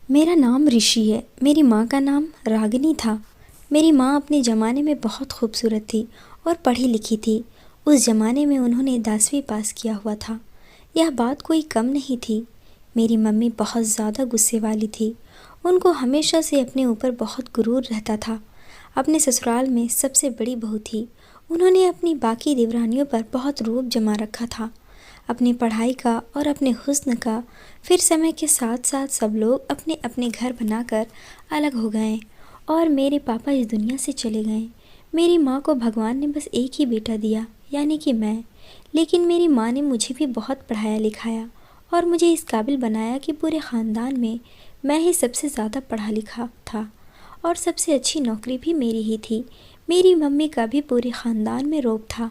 मेरा नाम ऋषि है। मेरी माँ का नाम रागिनी था। मेरी माँ अपने ज़माने में बहुत खूबसूरत थी और पढ़ी लिखी थी। उस ज़माने में उन्होंने 10वीं पास किया हुआ था। यह बात कोई कम नहीं थी। मेरी मम्मी बहुत ज़्यादा गुस्से वाली थी। उनको हमेशा से अपने ऊपर बहुत गुरूर रहता था। अपने ससुराल में सबसे बड़ी बहू थी। उन्होंने अपनी बाकी देवरानियों पर बहुत रूप जमा रखा था, अपनी पढ़ाई का और अपने हुस्न का। फिर समय के साथ साथ सब लोग अपने अपने घर बनाकर अलग हो गए और मेरे पापा इस दुनिया से चले गए। मेरी माँ को भगवान ने बस एक ही बेटा दिया, यानी कि मैं। लेकिन मेरी माँ ने मुझे भी बहुत पढ़ाया लिखाया और मुझे इस काबिल बनाया कि पूरे ख़ानदान में मैं ही सबसे ज़्यादा पढ़ा लिखा था और सबसे अच्छी नौकरी भी मेरी ही थी। मेरी मम्मी का भी पूरे ख़ानदान में रौब था।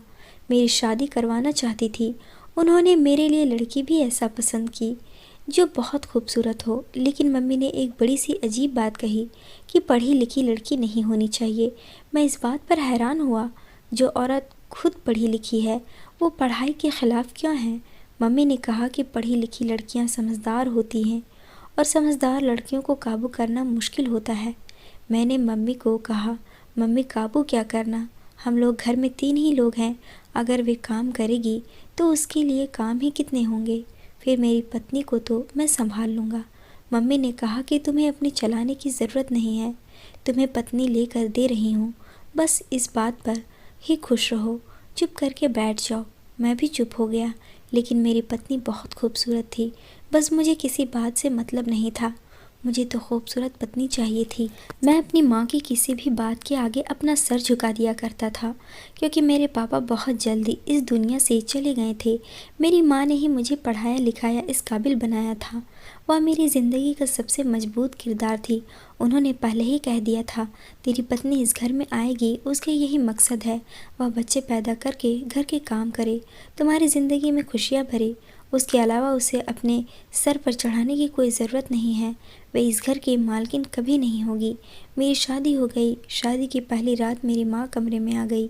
मेरी शादी करवाना चाहती थी। उन्होंने मेरे लिए लड़की भी ऐसा पसंद की जो बहुत खूबसूरत हो। लेकिन मम्मी ने एक बड़ी सी अजीब बात कही कि पढ़ी लिखी लड़की नहीं होनी चाहिए। मैं इस बात पर हैरान हुआ, जो औरत खुद पढ़ी लिखी है वो पढ़ाई के ख़िलाफ़ क्यों है। मम्मी ने कहा कि पढ़ी लिखी लड़कियां समझदार होती हैं और समझदार लड़कियों को काबू करना मुश्किल होता है। मैंने मम्मी को कहा, मम्मी काबू क्या करना, हम लोग घर में 3 ही लोग हैं। अगर वे काम करेगी तो उसके लिए काम ही कितने होंगे। फिर मेरी पत्नी को तो मैं संभाल लूँगा। मम्मी ने कहा कि तुम्हें अपनी चलाने की ज़रूरत नहीं है, तुम्हें पत्नी लेकर दे रही हूँ, बस इस बात पर ही खुश रहो, चुप करके बैठ जाओ। मैं भी चुप हो गया। लेकिन मेरी पत्नी बहुत खूबसूरत थी। बस मुझे किसी बात से मतलब नहीं था, मुझे तो खूबसूरत पत्नी चाहिए थी। मैं अपनी माँ की किसी भी बात के आगे अपना सर झुका दिया करता था, क्योंकि मेरे पापा बहुत जल्दी इस दुनिया से चले गए थे। मेरी माँ ने ही मुझे पढ़ाया लिखाया, इस काबिल बनाया था। वह मेरी ज़िंदगी का सबसे मजबूत किरदार थी। उन्होंने पहले ही कह दिया था, तेरी पत्नी इस घर में आएगी, उसका यही मकसद है, वह बच्चे पैदा करके घर के काम करे, तुम्हारी ज़िंदगी में खुशियाँ भरे। उसके अलावा उसे अपने सर पर चढ़ाने की कोई ज़रूरत नहीं है। वह इस घर की मालकिन कभी नहीं होगी। मेरी शादी हो गई। शादी की पहली रात मेरी माँ कमरे में आ गई।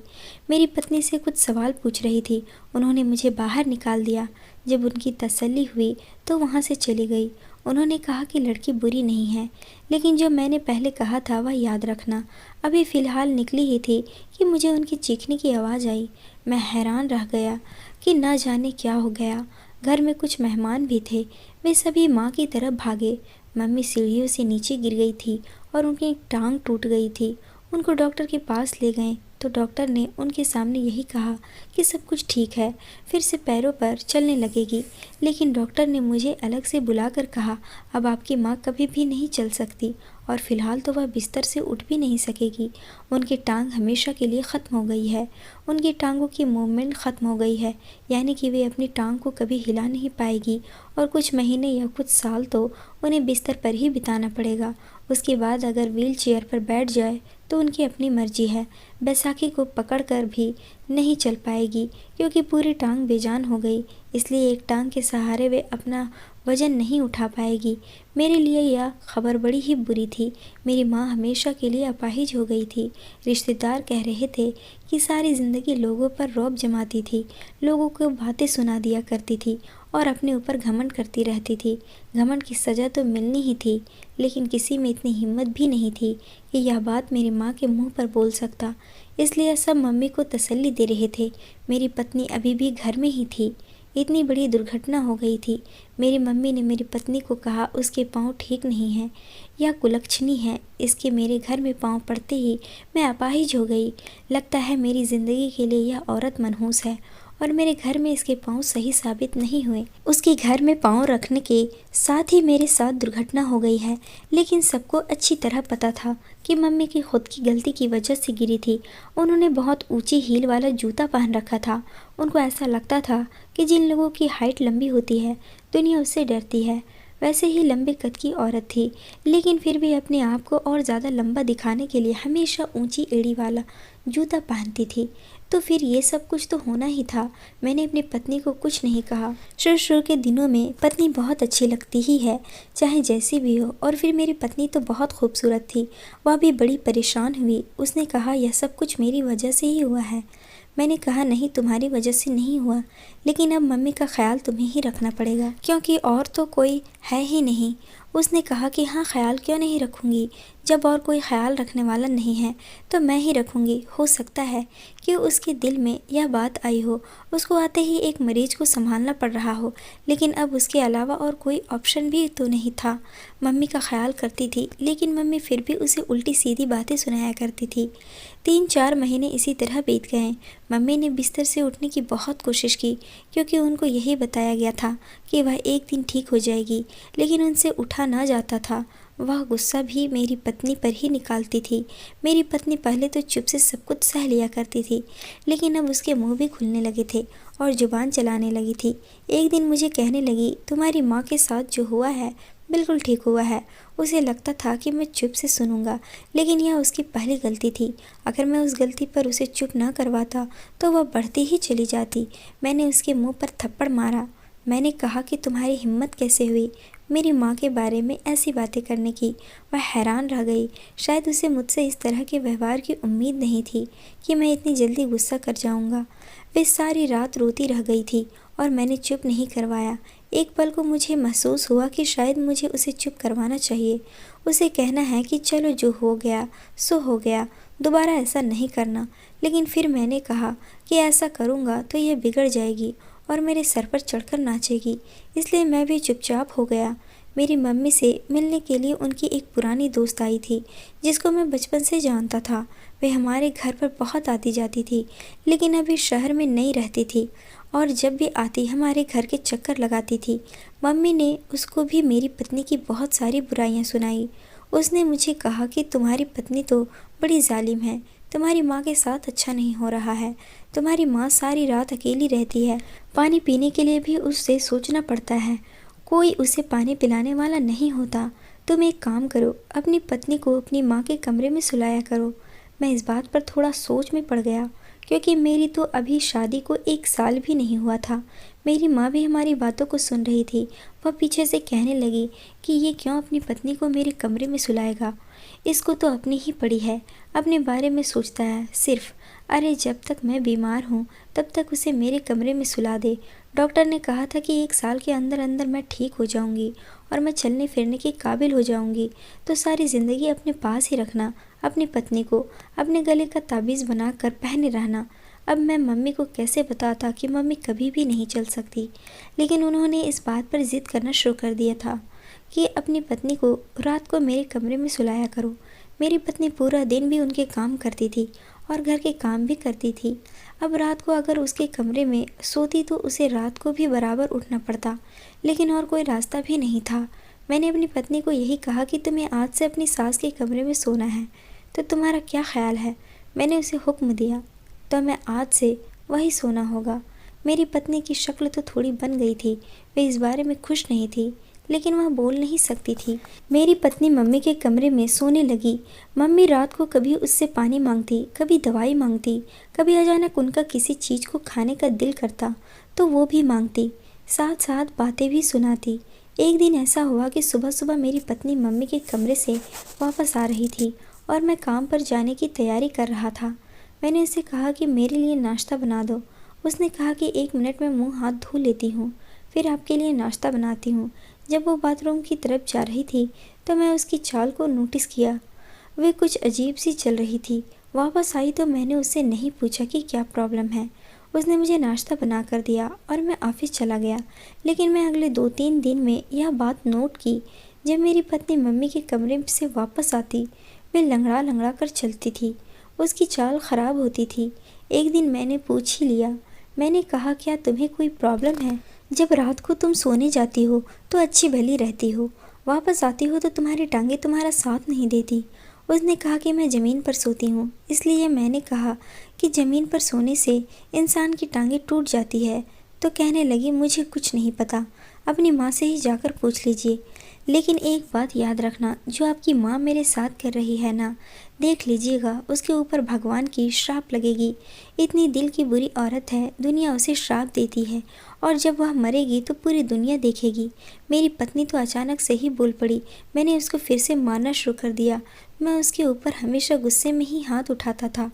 मेरी पत्नी से कुछ सवाल पूछ रही थी। उन्होंने मुझे बाहर निकाल दिया। जब उनकी तसल्ली हुई तो वहाँ से चली गई। उन्होंने कहा कि लड़की बुरी नहीं है, लेकिन जो मैंने पहले कहा था वह याद रखना। अभी फ़िलहाल निकली ही थी कि मुझे उनकी चीखने की आवाज़ आई। मैं हैरान रह गया कि न जाने क्या हो गया। घर में कुछ मेहमान भी थे, वे सभी माँ की तरफ भागे। मम्मी सीढ़ियों से नीचे गिर गई थी और उनकी एक टांग टूट गई थी। उनको डॉक्टर के पास ले गए तो डॉक्टर ने उनके सामने यही कहा कि सब कुछ ठीक है, फिर से पैरों पर चलने लगेगी। लेकिन डॉक्टर ने मुझे अलग से बुलाकर कहा, अब आपकी माँ कभी भी नहीं चल सकती और फ़िलहाल तो वह बिस्तर से उठ भी नहीं सकेगी। उनकी टांग हमेशा के लिए ख़त्म हो गई है। उनकी टांगों की मूवमेंट ख़त्म हो गई है, यानी कि वे अपनी टांग को कभी हिला नहीं पाएगी और कुछ महीने या कुछ साल तो उन्हें बिस्तर पर ही बिताना पड़ेगा। उसके बाद अगर व्हील चेयर पर बैठ जाए तो उनकी अपनी मर्जी है। बैसाखी को पकड़कर भी नहीं चल पाएगी, क्योंकि पूरी टांग बेजान हो गई। इसलिए एक टांग के सहारे वे अपना वज़न नहीं उठा पाएगी। मेरे लिए यह खबर बड़ी ही बुरी थी। मेरी माँ हमेशा के लिए अपाहिज हो गई थी। रिश्तेदार कह रहे थे कि सारी ज़िंदगी लोगों पर रौब जमाती थी, लोगों को बातें सुना दिया करती थी और अपने ऊपर घमंड करती रहती थी। घमंड की सज़ा तो मिलनी ही थी, लेकिन किसी में इतनी हिम्मत भी नहीं थी कि यह बात मेरी माँ के मुंह पर बोल सकता। इसलिए सब मम्मी को तसल्ली दे रहे थे। मेरी पत्नी अभी भी घर में ही थी। इतनी बड़ी दुर्घटना हो गई थी। मेरी मम्मी ने मेरी पत्नी को कहा, उसके पाँव ठीक नहीं हैं, यह कुलक्षणी है। इसके मेरे घर में पाँव पड़ते ही मैं अपाहिज हो गई। लगता है मेरी ज़िंदगी के लिए यह औरत मनहूस है और मेरे घर में इसके पाँव सही साबित नहीं हुए। उसके घर में पाँव रखने के साथ ही मेरे साथ दुर्घटना हो गई है। लेकिन सबको अच्छी तरह पता था कि मम्मी की खुद की गलती की वजह से गिरी थी। उन्होंने बहुत ऊंची हील वाला जूता पहन रखा था। उनको ऐसा लगता था कि जिन लोगों की हाइट लंबी होती है दुनिया उससे डरती है। वैसे ही लंबे कद की औरत थी, लेकिन फिर भी अपने आप को और ज़्यादा लंबा दिखाने के लिए हमेशा ऊंची एड़ी वाला जूता पहनती थी। तो फिर ये सब कुछ तो होना ही था। मैंने अपनी पत्नी को कुछ नहीं कहा। शुरू के दिनों में पत्नी बहुत अच्छी लगती ही है, चाहे जैसी भी हो। और फिर मेरी पत्नी तो बहुत खूबसूरत थी। वह भी बड़ी परेशान हुई। उसने कहा, यह सब कुछ मेरी वजह से ही हुआ है। मैंने कहा, नहीं, तुम्हारी वजह से नहीं हुआ, लेकिन अब मम्मी का ख्याल तुम्हें ही रखना पड़ेगा, क्योंकि और तो कोई है ही नहीं। उसने कहा कि हाँ, ख्याल क्यों नहीं रखूँगी, जब और कोई ख्याल रखने वाला नहीं है तो मैं ही रखूँगी। हो सकता है कि उसके दिल में यह बात आई हो, उसको आते ही एक मरीज को संभालना पड़ रहा हो, लेकिन अब उसके अलावा और कोई ऑप्शन भी तो नहीं था। मम्मी का ख्याल करती थी, लेकिन मम्मी फिर भी उसे उल्टी सीधी बातें सुनाया करती थी। 3-4 महीने इसी तरह बीत गए। मम्मी ने बिस्तर से उठने की बहुत कोशिश की, क्योंकि उनको यही बताया गया था कि वह एक दिन ठीक हो जाएगी, लेकिन उनसे उठा ना जाता था। वह गुस्सा भी मेरी पत्नी पर ही निकालती थी। मेरी पत्नी पहले तो चुप से सब कुछ सह लिया करती थी, लेकिन अब उसके मुंह भी खुलने लगे थे और जुबान चलाने लगी थी। एक दिन मुझे कहने लगी, तुम्हारी माँ के साथ जो हुआ है बिल्कुल ठीक हुआ है। उसे लगता था कि मैं चुप से सुनूंगा, लेकिन यह उसकी पहली गलती थी। अगर मैं उस गलती पर उसे चुप न करवाता तो वह बढ़ती ही चली जाती। मैंने उसके मुंह पर थप्पड़ मारा। मैंने कहा कि तुम्हारी हिम्मत कैसे हुई मेरी माँ के बारे में ऐसी बातें करने की। वह हैरान रह गई। शायद उसे मुझसे इस तरह के व्यवहार की उम्मीद नहीं थी कि मैं इतनी जल्दी गुस्सा कर जाऊंगा। वे सारी रात रोती रह गई थी और मैंने चुप नहीं करवाया। एक पल को मुझे महसूस हुआ कि शायद मुझे उसे चुप करवाना चाहिए, उसे कहना है कि चलो जो हो गया सो हो गया, दोबारा ऐसा नहीं करना। लेकिन फिर मैंने कहा कि ऐसा करूँगा तो यह बिगड़ जाएगी और मेरे सर पर चढ़कर नाचेगी, इसलिए मैं भी चुपचाप हो गया। मेरी मम्मी से मिलने के लिए उनकी एक पुरानी दोस्त आई थी, जिसको मैं बचपन से जानता था। वे हमारे घर पर बहुत आती जाती थी, लेकिन अभी शहर में नहीं रहती थी और जब भी आती हमारे घर के चक्कर लगाती थी। मम्मी ने उसको भी मेरी पत्नी की बहुत सारी बुराइयां सुनाई। उसने मुझे कहा कि तुम्हारी पत्नी तो बड़ी जालिम है, तुम्हारी माँ के साथ अच्छा नहीं हो रहा है। तुम्हारी माँ सारी रात अकेली रहती है, पानी पीने के लिए भी उससे सोचना पड़ता है, कोई उसे पानी पिलाने वाला नहीं होता। तुम एक काम करो, अपनी पत्नी को अपनी माँ के कमरे में सुलाया करो। मैं इस बात पर थोड़ा सोच में पड़ गया, क्योंकि मेरी तो अभी शादी को 1 साल भी नहीं हुआ था। मेरी माँ भी हमारी बातों को सुन रही थी। वह पीछे से कहने लगी कि ये क्यों अपनी पत्नी को मेरे कमरे में सुलाएगा, इसको तो अपनी ही पड़ी है, अपने बारे में सोचता है सिर्फ। अरे जब तक मैं बीमार हूँ तब तक उसे मेरे कमरे में सुला दे। डॉक्टर ने कहा था कि 1 साल के अंदर अंदर मैं ठीक हो जाऊँगी और मैं चलने फिरने के काबिल हो जाऊँगी, तो सारी ज़िंदगी अपने पास ही रखना, अपनी पत्नी को अपने गले का ताबीज़ बना कर पहने रहना। अब मैं मम्मी को कैसे बताता कि मम्मी कभी भी नहीं चल सकती, लेकिन उन्होंने इस बात पर ज़िद करना शुरू कर दिया था कि अपनी पत्नी को रात को मेरे कमरे में सुलाया करो। मेरी पत्नी पूरा दिन भी उनके काम करती थी और घर के काम भी करती थी। अब रात को अगर उसके कमरे में सोती तो उसे रात को भी बराबर उठना पड़ता, लेकिन और कोई रास्ता भी नहीं था। मैंने अपनी पत्नी को यही कहा कि तुम्हें आज से अपनी सास के कमरे में सोना है, तो तुम्हारा क्या ख्याल है। मैंने उसे हुक्म दिया, तो मैं आज से वही सोना होगा। मेरी पत्नी की शक्ल तो थोड़ी बन गई थी, वे इस बारे में खुश नहीं थी, लेकिन वह बोल नहीं सकती थी। मेरी पत्नी मम्मी के कमरे में सोने लगी। मम्मी रात को कभी उससे पानी मांगती, कभी दवाई मांगती, कभी अचानक उनका किसी चीज़ को खाने का दिल करता तो वो भी मांगती, साथ साथ बातें भी सुनाती। एक दिन ऐसा हुआ कि सुबह सुबह मेरी पत्नी मम्मी के कमरे से वापस आ रही थी और मैं काम पर जाने की तैयारी कर रहा था। मैंने उसे कहा कि मेरे लिए नाश्ता बना दो। उसने कहा कि 1 मिनट में मुँह हाथ धो लेती हूँ, फिर आपके लिए नाश्ता बनाती हूँ। जब वो बाथरूम की तरफ जा रही थी तो मैं उसकी चाल को नोटिस किया, वे कुछ अजीब सी चल रही थी। वापस आई तो मैंने उससे नहीं पूछा कि क्या प्रॉब्लम है। उसने मुझे नाश्ता बना कर दिया और मैं ऑफिस चला गया। लेकिन मैं अगले 2-3 दिन में यह बात नोट की, जब मेरी पत्नी मम्मी के कमरे से वापस आती वे लंगड़ा लंगड़ा कर चलती थी, उसकी चाल ख़राब होती थी। एक दिन मैंने पूछ ही लिया, मैंने कहा क्या तुम्हें कोई प्रॉब्लम है। जब रात को तुम सोने जाती हो तो अच्छी भली रहती हो, वापस आती हो तो तुम्हारी टांगें तुम्हारा साथ नहीं देती। उसने कहा कि मैं ज़मीन पर सोती हूँ, इसलिए मैंने कहा कि ज़मीन पर सोने से इंसान की टांगें टूट जाती है। तो कहने लगी मुझे कुछ नहीं पता, अपनी माँ से ही जाकर पूछ लीजिए। लेकिन एक बात याद रखना, जो आपकी माँ मेरे साथ कर रही है ना, देख लीजिएगा उसके ऊपर भगवान की श्राप लगेगी। इतनी दिल की बुरी औरत है, दुनिया उसे श्राप देती है और जब वह मरेगी तो पूरी दुनिया देखेगी। मेरी पत्नी तो अचानक से ही बोल पड़ी। मैंने उसको फिर से मारना शुरू कर दिया। मैं उसके ऊपर हमेशा गुस्से में ही हाथ उठाता था।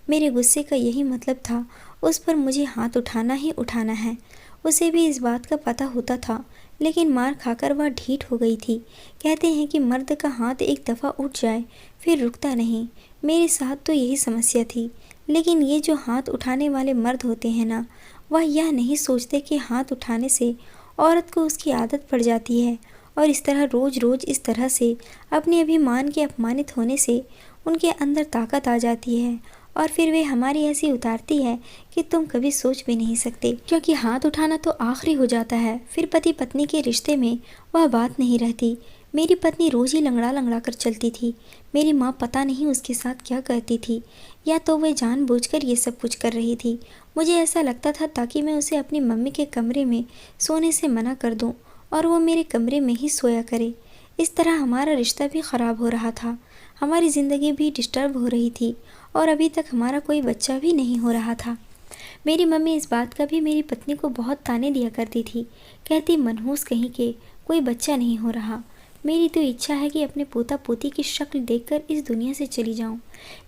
मेरे गुस्से का यही मतलब था, उस पर मुझे हाथ उठाना ही उठाना है। उसे भी इस बात का पता होता था, लेकिन मार खाकर वह ढीठ हो गई थी। कहते हैं कि मर्द का हाथ एक दफ़ा उठ जाए फिर रुकता नहीं। मेरे साथ तो यही समस्या थी। लेकिन ये जो हाथ उठाने वाले मर्द होते हैं ना, वह यह नहीं सोचते कि हाथ उठाने से औरत को उसकी आदत पड़ जाती है और इस तरह रोज़ रोज़ इस तरह से अपने अभिमान के अपमानित होने से उनके अंदर ताकत आ जाती है और फिर वे हमारी ऐसी उतारती है कि तुम कभी सोच भी नहीं सकते। क्योंकि हाथ उठाना तो आखिरी हो जाता है, फिर पति पत्नी के रिश्ते में वह बात नहीं रहती। मेरी पत्नी रोज़ ही लंगड़ा लंगड़ा कर चलती थी। मेरी माँ पता नहीं उसके साथ क्या करती थी, या तो वह जानबूझकर ये सब कुछ कर रही थी। मुझे ऐसा लगता था ताकि मैं उसे अपनी मम्मी के कमरे में सोने से मना कर दूँ और वो मेरे कमरे में ही सोया करे। इस तरह हमारा रिश्ता भी ख़राब हो रहा था, हमारी ज़िंदगी भी डिस्टर्ब हो रही थी और अभी तक हमारा कोई बच्चा भी नहीं हो रहा था। मेरी मम्मी इस बात का भी मेरी पत्नी को बहुत ताने दिया करती थी। कहती, मनहूस कहीं के, कोई बच्चा नहीं हो रहा। मेरी तो इच्छा है कि अपने पोता पोती की शक्ल देखकर इस दुनिया से चली जाऊं।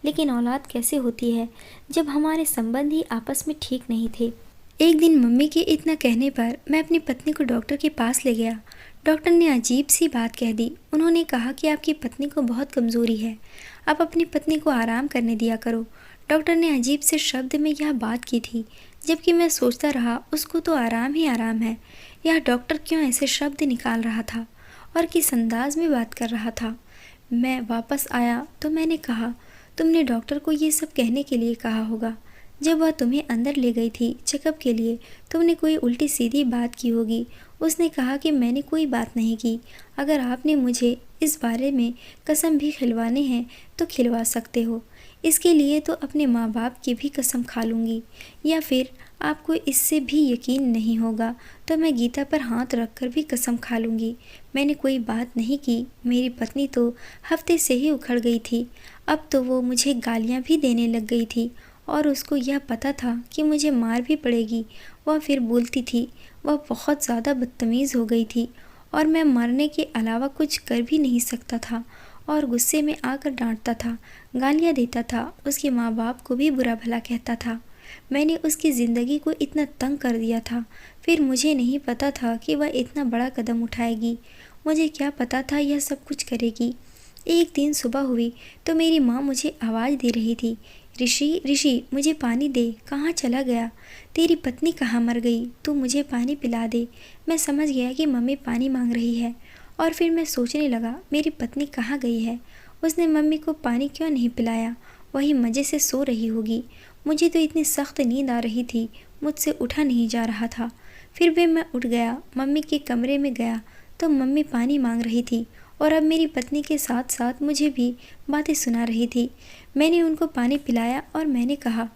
लेकिन औलाद कैसे होती है जब हमारे संबंध ही आपस में ठीक नहीं थे। एक दिन मम्मी के इतना कहने पर मैं अपनी पत्नी को डॉक्टर के पास ले गया। डॉक्टर ने अजीब सी बात कह दी। उन्होंने कहा कि आपकी पत्नी को बहुत कमज़ोरी है, आप अपनी पत्नी को आराम करने दिया करो। डॉक्टर ने अजीब से शब्द में यह बात की थी, जबकि मैं सोचता रहा उसको तो आराम ही आराम है। यह डॉक्टर क्यों ऐसे शब्द निकाल रहा था और किस अंदाज में बात कर रहा था। मैं वापस आया तो मैंने कहा, तुमने डॉक्टर को ये सब कहने के लिए कहा होगा। जब वह तुम्हें अंदर ले गई थी चेकअप के लिए, तुमने कोई उल्टी सीधी बात की होगी। उसने कहा कि मैंने कोई बात नहीं की। अगर आपने मुझे इस बारे में कसम भी खिलवाने हैं तो खिलवा सकते हो। इसके लिए तो अपने माँ बाप की भी कसम खा लूँगी, या फिर आपको इससे भी यकीन नहीं होगा तो मैं गीता पर हाथ रखकर भी कसम खा लूँगी। मैंने कोई बात नहीं की। मेरी पत्नी तो हफ्ते से ही उखड़ गई थी। अब तो वो मुझे गालियाँ भी देने लग गई थी और उसको यह पता था कि मुझे मार भी पड़ेगी। वह फिर बोलती थी। वह बहुत ज़्यादा बदतमीज़ हो गई थी और मैं मरने के अलावा कुछ कर भी नहीं सकता था और गुस्से में आकर डांटता था, गालियाँ देता था, उसके माँ बाप को भी बुरा भला कहता था। मैंने उसकी ज़िंदगी को इतना तंग कर दिया था। फिर मुझे नहीं पता था कि वह इतना बड़ा कदम उठाएगी। मुझे क्या पता था यह सब कुछ करेगी। एक दिन सुबह हुई तो मेरी माँ मुझे आवाज़ दे रही थी, ऋषि ऋषि मुझे पानी दे। कहाँ चला गया? तेरी पत्नी कहाँ मर गई? तू मुझे पानी पिला दे। मैं समझ गया कि मम्मी पानी मांग रही है और फिर मैं सोचने लगा, मेरी पत्नी कहाँ गई है? उसने मम्मी को पानी क्यों नहीं पिलाया? वही मज़े से सो रही होगी। मुझे तो इतनी सख्त नींद आ रही थी, मुझसे उठा नहीं जा रहा था। फिर भी मैं उठ गया, मम्मी के कमरे में गया तो मम्मी पानी मांग रही थी और अब मेरी पत्नी के साथ साथ मुझे भी बातें सुना रही थी। मैंने उनको पानी पिलाया और मैंने कहा,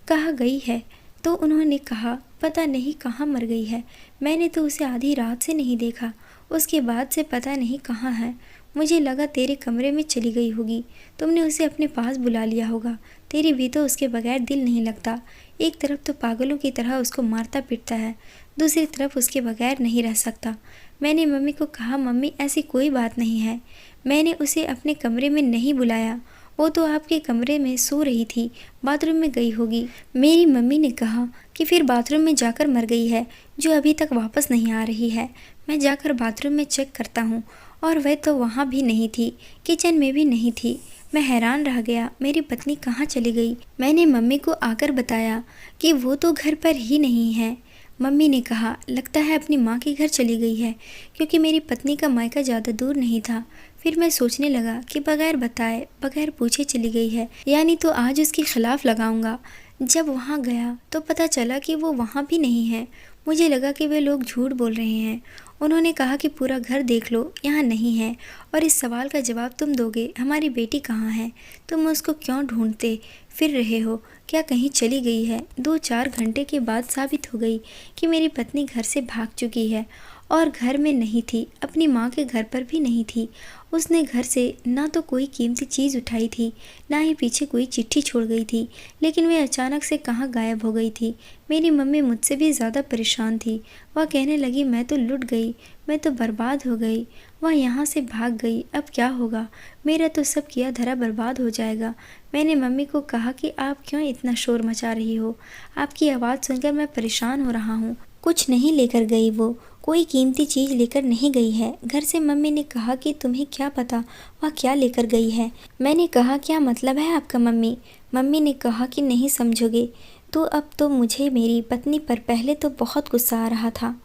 कहाँ गई है? तो उन्होंने कहा, पता नहीं कहाँ मर गई है। मैंने तो उसे आधी रात से नहीं देखा, उसके बाद से पता नहीं कहाँ है। मुझे लगा तेरे कमरे में चली गई होगी, तुमने उसे अपने पास बुला लिया होगा। तेरी भी तो उसके बगैर दिल नहीं लगता। एक तरफ तो पागलों की तरह उसको मारता पीटता है, दूसरी तरफ उसके बगैर नहीं रह सकता। मैंने मम्मी को कहा, मम्मी ऐसी कोई बात नहीं है, मैंने उसे अपने कमरे में नहीं बुलाया, वो तो आपके कमरे में सो रही थी, बाथरूम में गई होगी। मेरी मम्मी ने कहा कि फिर बाथरूम में जाकर मर गई है, जो अभी तक वापस नहीं आ रही है। मैं जाकर बाथरूम में चेक करता हूँ और वह तो वहाँ भी नहीं थी, किचन में भी नहीं थी। मैं हैरान रह गया, मेरी पत्नी कहाँ चली गई? मैंने मम्मी को आकर बताया कि वो तो घर पर ही नहीं है। मम्मी ने कहा, लगता है अपनी माँ के घर चली गई है, क्योंकि मेरी पत्नी का मायका ज़्यादा दूर नहीं था। फिर मैं सोचने लगा कि बगैर बताए बगैर पूछे चली गई है, यानी तो आज उसके खिलाफ लगाऊंगा। जब वहाँ गया तो पता चला कि वो वहाँ भी नहीं है। मुझे लगा कि वे लोग झूठ बोल रहे हैं। उन्होंने कहा कि पूरा घर देख लो, यहाँ नहीं है, और इस सवाल का जवाब तुम दोगे, हमारी बेटी कहाँ है? तुम उसको क्यों ढूंढते फिर रहे हो? क्या कहीं चली गई है? 2-4 घंटे के बाद साबित हो गई कि मेरी पत्नी घर से भाग चुकी है और घर में नहीं थी, अपनी माँ के घर पर भी नहीं थी। उसने घर से ना तो कोई कीमती चीज़ उठाई थी, ना ही पीछे कोई चिट्ठी छोड़ गई थी, लेकिन वे अचानक से कहाँ गायब हो गई थी। मेरी मम्मी मुझसे भी ज़्यादा परेशान थी। वह कहने लगी, मैं तो लुट गई, मैं तो बर्बाद हो गई, वह यहाँ से भाग गई, अब क्या होगा? मेरा तो सब किया धरा बर्बाद हो जाएगा। मैंने मम्मी को कहा कि आप क्यों इतना शोर मचा रही हो? आपकी आवाज़ सुनकर मैं परेशान हो रहा हूँ। कुछ नहीं लेकर गई वो, कोई कीमती चीज़ लेकर नहीं गई है। घर से मम्मी ने कहा कि तुम्हें क्या पता वह क्या लेकर गई है। मैंने कहा क्या मतलब है आपका मम्मी? मम्मी ने कहा कि नहीं समझोगे तो अब तो मुझे मेरी पत्नी पर पहले तो बहुत गुस्सा आ रहा था।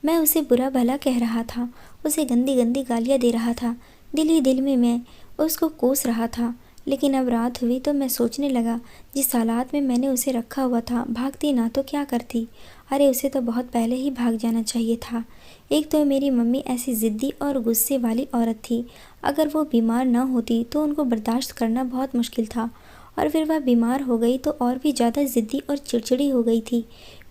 मैं उसे बुरा भला कह रहा था, उसे गंदी गंदी गालियाँ दे रहा था। दिल ही दिल में मैं उसको कोस रहा था। लेकिन अब रात हुई तो मैं सोचने लगा, जिस हालात में मैंने उसे रखा हुआ था, भागती ना तो क्या करती। अरे उसे तो बहुत पहले ही भाग जाना चाहिए था। एक तो मेरी मम्मी ऐसी ज़िद्दी और गुस्से वाली औरत थी। अगर वो बीमार ना होती तो उनको बर्दाश्त करना बहुत मुश्किल था, और फिर वह बीमार हो गई तो और भी ज़्यादा ज़िद्दी और चिड़चिड़ी हो गई थी।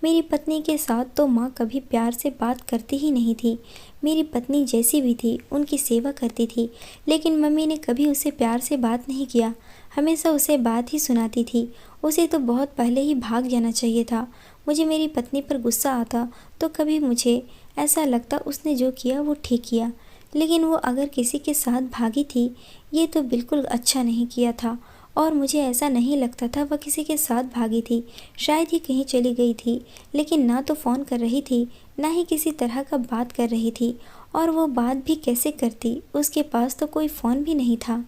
मेरी पत्नी के साथ तो माँ कभी प्यार से बात करती ही नहीं थी। मेरी पत्नी जैसी भी थी उनकी सेवा करती थी, लेकिन मम्मी ने कभी उसे प्यार से बात नहीं किया, हमेशा उसे बात ही सुनाती थी। उसे तो बहुत पहले ही भाग जाना चाहिए था। मुझे मेरी पत्नी पर गुस्सा आता तो कभी मुझे ऐसा लगता उसने जो किया वो ठीक किया, लेकिन वो अगर किसी के साथ भागी थी ये तो बिल्कुल अच्छा नहीं किया था। और मुझे ऐसा नहीं लगता था वह किसी के साथ भागी थी, शायद ही कहीं चली गई थी। लेकिन ना तो फ़ोन कर रही थी, ना ही किसी तरह का बात कर रही थी। और वो बात भी कैसे करती, उसके पास तो कोई फ़ोन भी नहीं था।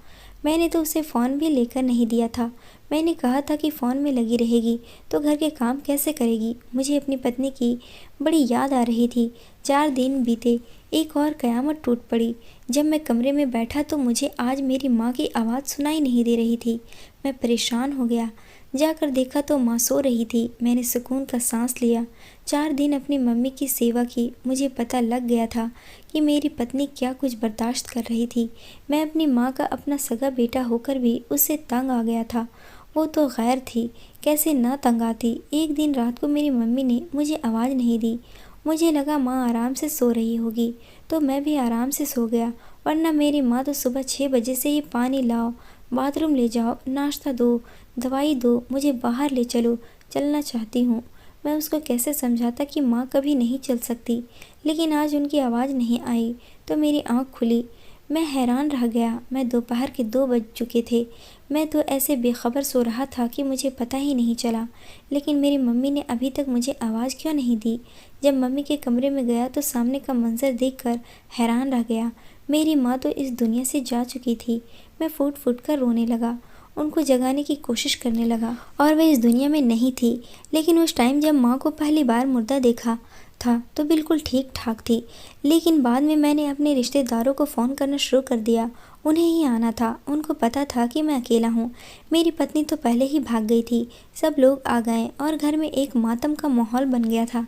मैंने तो उसे फ़ोन भी लेकर नहीं दिया था। मैंने कहा था कि फ़ोन में लगी रहेगी तो घर के काम कैसे करेगी। मुझे अपनी पत्नी की बड़ी याद आ रही थी। 4 दिन बीते, एक और क़यामत टूट पड़ी। जब मैं कमरे में बैठा तो मुझे आज मेरी माँ की आवाज़ सुनाई नहीं दे रही थी। मैं परेशान हो गया। जाकर देखा तो माँ सो रही थी। मैंने सुकून का सांस लिया। 4 दिन अपनी मम्मी की सेवा की। मुझे पता लग गया था कि मेरी पत्नी क्या कुछ बर्दाश्त कर रही थी। मैं अपनी माँ का अपना सगा बेटा होकर भी उससे तंग आ गया था। वो तो गैर थी, कैसे ना तंग आती। एक दिन रात को मेरी मम्मी ने मुझे आवाज़ नहीं दी। मुझे लगा माँ आराम से सो रही होगी तो मैं भी आराम से सो गया, वरना मेरी माँ तो सुबह 6 बजे से ही पानी लाओ, बाथरूम ले जाओ, नाश्ता दो, दवाई दो, मुझे बाहर ले चलो, चलना चाहती हूँ। मैं उसको कैसे समझाता कि माँ कभी नहीं चल सकती, लेकिन आज उनकी आवाज़ नहीं आई तो मेरी आँख खुली। मैं हैरान रह गया। मैं दोपहर के 2 बज चुके थे। मैं तो ऐसे बेखबर सो रहा था कि मुझे पता ही नहीं चला। लेकिन मेरी मम्मी ने अभी तक मुझे आवाज़ क्यों नहीं दी। जब मम्मी के कमरे में गया तो सामने का मंजर देखकर हैरान रह गया। मेरी माँ तो इस दुनिया से जा चुकी थी। मैं फूट फूट कर रोने लगा, उनको जगाने की कोशिश करने लगा, और वे इस दुनिया में नहीं थी। लेकिन उस टाइम जब माँ को पहली बार मुर्दा देखा था तो बिल्कुल ठीक ठाक थी। लेकिन बाद में मैंने अपने रिश्तेदारों को फ़ोन करना शुरू कर दिया। उन्हें ही आना था। उनको पता था कि मैं अकेला हूँ। मेरी पत्नी तो पहले ही भाग गई थी। सब लोग आ गए और घर में एक मातम का माहौल बन गया था।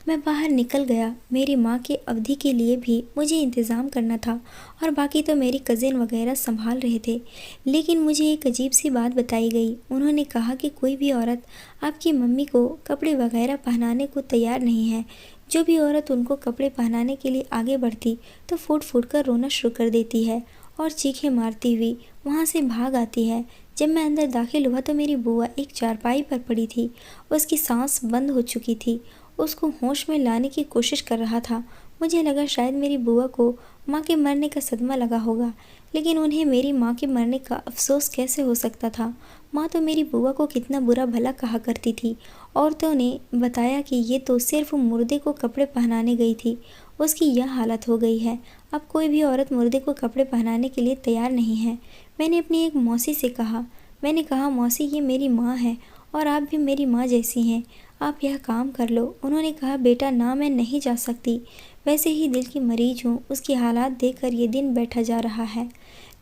मैं बाहर निकल गया। मेरी माँ की अवधि के लिए भी मुझे इंतज़ाम करना था, और बाकी तो मेरी कज़िन वगैरह संभाल रहे थे। लेकिन मुझे एक अजीब सी बात बताई गई। उन्होंने कहा कि कोई भी औरत आपकी मम्मी को कपड़े वगैरह पहनाने को तैयार नहीं है। जो भी औरत उनको कपड़े पहनाने के लिए आगे बढ़ती तो फूट फूट कर रोना शुरू कर देती है और चीखें मारती हुई वहाँ से भाग आती है। जब मैं अंदर दाखिल हुआ तो मेरी बुआ एक चारपाई पर पड़ी थी। उसकी सांस बंद हो चुकी थी। उसको होश में लाने की कोशिश कर रहा था। मुझे लगा शायद मेरी बुआ को माँ के मरने का सदमा लगा होगा, लेकिन उन्हें मेरी माँ के मरने का अफसोस कैसे हो सकता था। माँ तो मेरी बुआ को कितना बुरा भला कहा करती थी। औरतों ने बताया कि ये तो सिर्फ मुर्दे को कपड़े पहनाने गई थी, उसकी यह हालत हो गई है। अब कोई भी औरत मुर्दे को कपड़े पहनाने के लिए तैयार नहीं है। मैंने अपनी एक मौसी से कहा, मैंने कहा मौसी ये मेरी माँ है और आप भी मेरी माँ जैसी हैं, आप यह काम कर लो। उन्होंने कहा बेटा ना मैं नहीं जा सकती, वैसे ही दिल की मरीज हूँ। उसकी हालात देखकर ये दिन बैठा जा रहा है।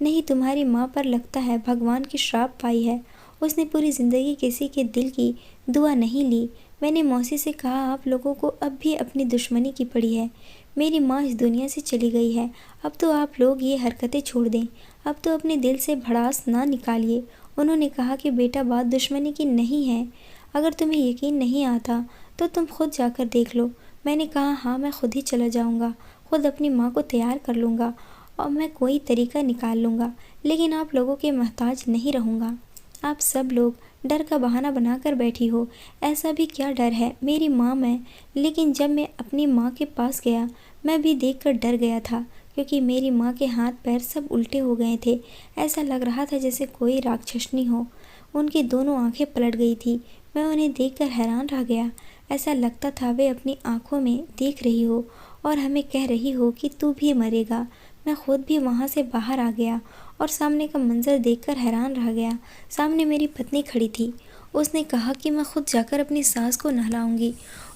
नहीं तुम्हारी माँ पर लगता है भगवान की श्राप पाई है। उसने पूरी ज़िंदगी किसी के दिल की दुआ नहीं ली। मैंने मौसी से कहा आप लोगों को अब भी अपनी दुश्मनी की पड़ी है। मेरी माँ इस दुनिया से चली गई है। अब तो आप लोग ये हरकतें छोड़ दें। अब तो अपने दिल से भड़ास ना निकालिए। उन्होंने कहा कि बेटा बात दुश्मनी की नहीं है। अगर तुम्हें यकीन नहीं आता तो तुम खुद जाकर देख लो। मैंने कहा हाँ मैं खुद ही चला जाऊँगा, खुद अपनी माँ को तैयार कर लूँगा और मैं कोई तरीका निकाल लूँगा, लेकिन आप लोगों के मोहताज नहीं रहूँगा। आप सब लोग डर का बहाना बनाकर बैठी हो। ऐसा भी क्या डर है, मेरी माँ मैं। लेकिन जब मैं अपनी माँ के पास गया मैं भी देखकर डर गया था, क्योंकि मेरी माँ के हाथ पैर सब उल्टे हो गए थे। ऐसा लग रहा था जैसे कोई राक्षसनी हो। उनकी दोनों आंखें पलट गई थी। मैं उन्हें देखकर हैरान रह गया। ऐसा लगता था वे अपनी आंखों में देख रही हो और हमें कह रही हो कि तू भी मरेगा। मैं खुद भी वहाँ से बाहर आ गया और सामने का मंजर देखकर हैरान रह गया। सामने मेरी पत्नी खड़ी थी। उसने कहा कि मैं खुद जाकर अपनी सास को नहलाऊंगी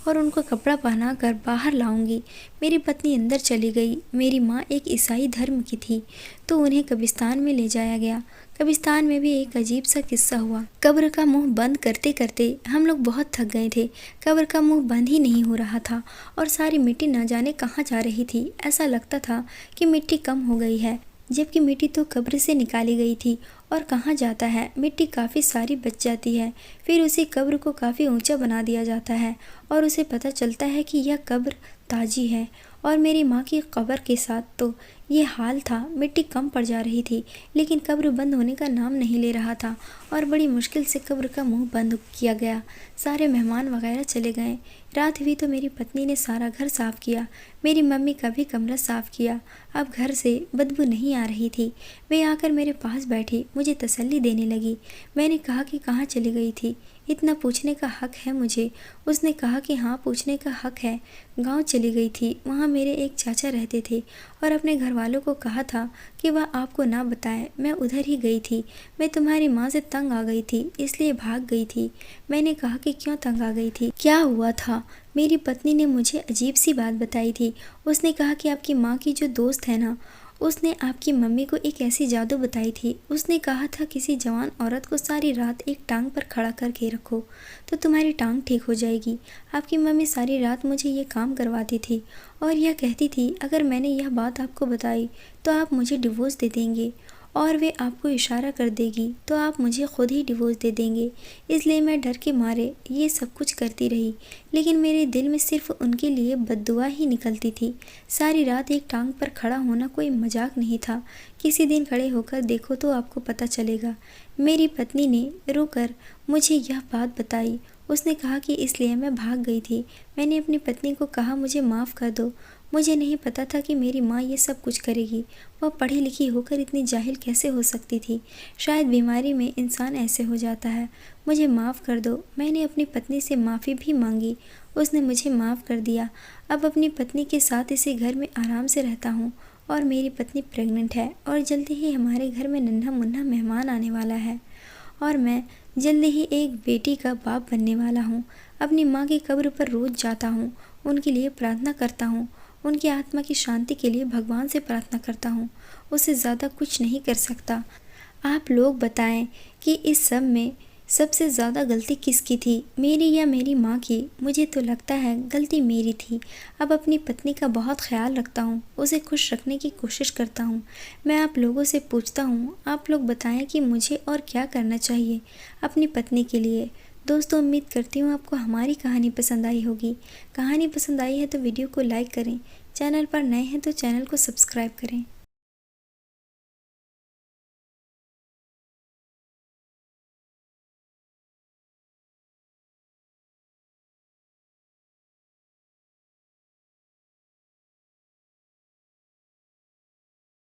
और उनको कपड़ा पहनाकर बाहर लाऊंगी। मेरी पत्नी अंदर चली गई। मेरी माँ एक ईसाई धर्म की थी, तो उन्हें कब्रिस्तान में ले जाया गया। कब्रिस्तान में भी एक अजीब सा किस्सा हुआ। कब्र का मुंह बंद करते करते हम लोग बहुत थक गए थे। कब्र का मुंह बंद ही नहीं हो रहा था और सारी मिट्टी न जाने कहाँ जा रही थी। ऐसा लगता था कि मिट्टी कम हो गई है, जबकि मिट्टी तो कब्र से निकाली गई थी। और कहाँ जाता है, मिट्टी काफ़ी सारी बच जाती है। फिर उसी कब्र को काफ़ी ऊंचा बना दिया जाता है और उसे पता चलता है कि यह कब्र ताजी है। और मेरी माँ की कब्र के साथ तो ये हाल था। मिट्टी कम पड़ जा रही थी, लेकिन कब्र बंद होने का नाम नहीं ले रहा था और बड़ी मुश्किल से कब्र का मुंह बंद किया गया। सारे मेहमान वगैरह चले गए। रात हुई तो मेरी पत्नी ने सारा घर साफ़ किया। मेरी मम्मी का भी कमरा साफ़ किया। अब घर से बदबू नहीं आ रही थी। वे आकर मेरे पास बैठी, मुझे तसल्ली देने लगी। मैंने कहा कि कहाँ चली गई थी, इतना पूछने का हक है मुझे। उसने कहा कि हाँ, पूछने का हक है। गांव चली गई थी, वहाँ मेरे एक चाचा रहते थे और अपने घर वालों को कहा था कि वह आपको ना बताए। मैं उधर ही गई थी। मैं तुम्हारी माँ से तंग आ गई थी, इसलिए भाग गई थी। मैंने कहा कि क्यों तंग आ गई थी, क्या हुआ था? मेरी पत्नी ने मुझे अजीब सी बात बताई थी। उसने कहा कि आपकी माँ की जो दोस्त है ना, उसने आपकी मम्मी को एक ऐसी जादू बताई थी। उसने कहा था किसी जवान औरत को सारी रात एक टांग पर खड़ा करके रखो तो तुम्हारी टांग ठीक हो जाएगी। आपकी मम्मी सारी रात मुझे ये काम करवाती थी और यह कहती थी अगर मैंने यह बात आपको बताई तो आप मुझे डिवोर्स दे देंगे और वे आपको इशारा कर देगी तो आप मुझे खुद ही डिवोर्स दे देंगे। इसलिए मैं डर के मारे ये सब कुछ करती रही, लेकिन मेरे दिल में सिर्फ उनके लिए बद्दुआ ही निकलती थी। सारी रात एक टांग पर खड़ा होना कोई मजाक नहीं था। किसी दिन खड़े होकर देखो तो आपको पता चलेगा। मेरी पत्नी ने रोकर मुझे यह बात बताई। उसने कहा कि इसलिए मैं भाग गई थी। मैंने अपनी पत्नी को कहा मुझे माफ़ कर दो। मुझे नहीं पता था कि मेरी माँ ये सब कुछ करेगी। वह पढ़ी लिखी होकर इतनी जाहिल कैसे हो सकती थी। शायद बीमारी में इंसान ऐसे हो जाता है। मुझे माफ़ कर दो। मैंने अपनी पत्नी से माफ़ी भी मांगी। उसने मुझे माफ़ कर दिया। अब अपनी पत्नी के साथ इसी घर में आराम से रहता हूँ और मेरी पत्नी प्रेग्नेंट है और जल्दी ही हमारे घर में नन्हा मुन्ना मेहमान आने वाला है और मैं जल्दी ही एक बेटी का बाप बनने वाला हूँ। अपनी माँ की कब्र पर रोज़ जाता हूँ, उनके लिए प्रार्थना करता हूँ, उनकी आत्मा की शांति के लिए भगवान से प्रार्थना करता हूँ। उससे ज़्यादा कुछ नहीं कर सकता। आप लोग बताएं कि इस सब में सबसे ज़्यादा गलती किसकी थी, मेरी या मेरी माँ की? मुझे तो लगता है गलती मेरी थी। अब अपनी पत्नी का बहुत ख्याल रखता हूँ, उसे खुश रखने की कोशिश करता हूँ। मैं आप लोगों से पूछता हूँ, आप लोग बताएं कि मुझे और क्या करना चाहिए अपनी पत्नी के लिए। दोस्तों, उम्मीद करती हूँ आपको हमारी कहानी पसंद आई होगी। कहानी पसंद आई है तो वीडियो को लाइक करें। चैनल पर नए हैं तो चैनल को सब्सक्राइब करें।